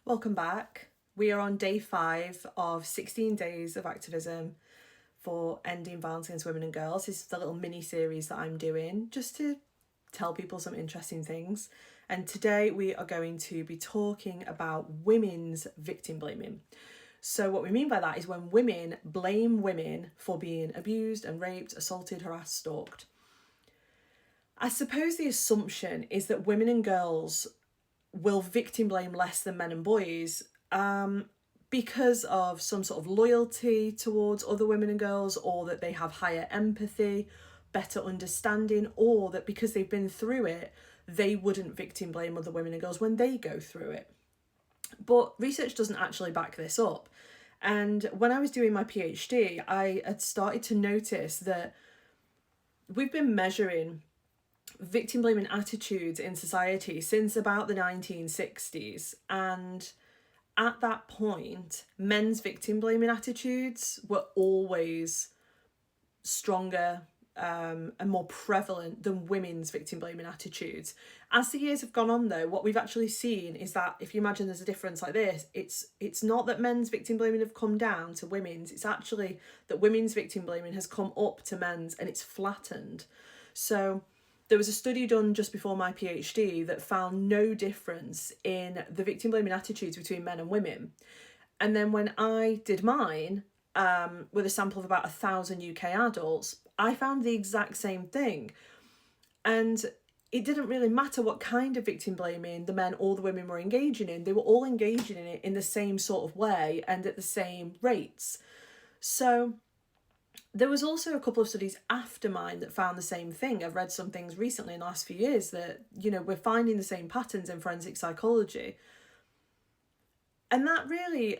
Welcome back. We are on day 5 of 16 Days of Activism for ending violence against women and girls. This is the little mini series that I'm doing just to tell people some interesting things. And today we are going to be talking about women's victim blaming. So what we mean by that is when women blame women for being abused and raped, assaulted, harassed, stalked. I suppose the assumption is that women and girls will victim blame less than men and boys because of some sort of loyalty towards other women and girls, or that they have higher empathy, better understanding, or that because they've been through it, they wouldn't victim blame other women and girls when they go through it. But research doesn't actually back this up. And when I was doing my PhD, I had started to notice that we've been measuring victim blaming attitudes in society since about the 1960s, and at that point men's victim blaming attitudes were always stronger and more prevalent than women's victim blaming attitudes. As the years have gone on, though, what we've actually seen is that if you imagine there's a difference like this, it's not that men's victim blaming have come down to women's, it's actually that women's victim blaming has come up to men's and it's flattened. So there was a study done just before my PhD that found no difference in the victim blaming attitudes between men and women. And then when I did mine, with a sample of about 1,000 UK adults, I found the exact same thing. And it didn't really matter what kind of victim blaming the men or the women were engaging in. They were all engaging in it in the same sort of way and at the same rates. So there was also a couple of studies after mine that found the same thing. I've read some things recently in the last few years that, we're finding the same patterns in forensic psychology. And that really,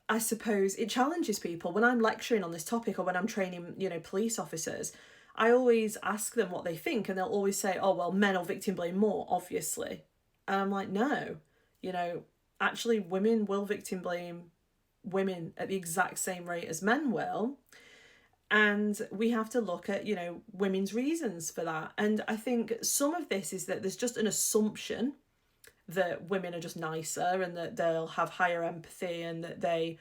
I suppose, it challenges people. When I'm lecturing on this topic or when I'm training, police officers, I always ask them what they think, and they'll always say, oh, well, men will victim blame more, obviously. And I'm like, no, actually women will victim blame women at the exact same rate as men will. And we have to look at, women's reasons for that. And I think some of this is that there's just an assumption that women are just nicer and that they'll have higher empathy and that they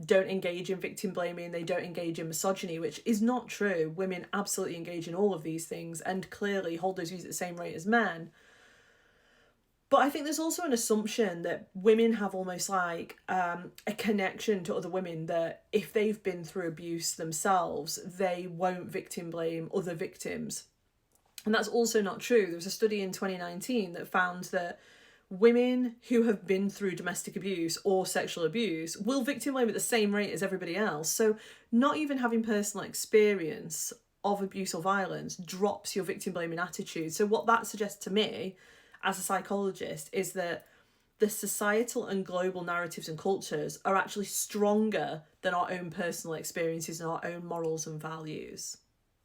don't engage in victim blaming, they don't engage in misogyny, which is not true. Women absolutely engage in all of these things and clearly hold those views at the same rate as men. But I think there's also an assumption that women have almost like a connection to other women, that if they've been through abuse themselves, they won't victim blame other victims. And that's also not true. There was a study in 2019 that found that women who have been through domestic abuse or sexual abuse will victim blame at the same rate as everybody else. So not even having personal experience of abuse or violence drops your victim blaming attitude. So what that suggests to me as a psychologist is that the societal and global narratives and cultures are actually stronger than our own personal experiences and our own morals and values.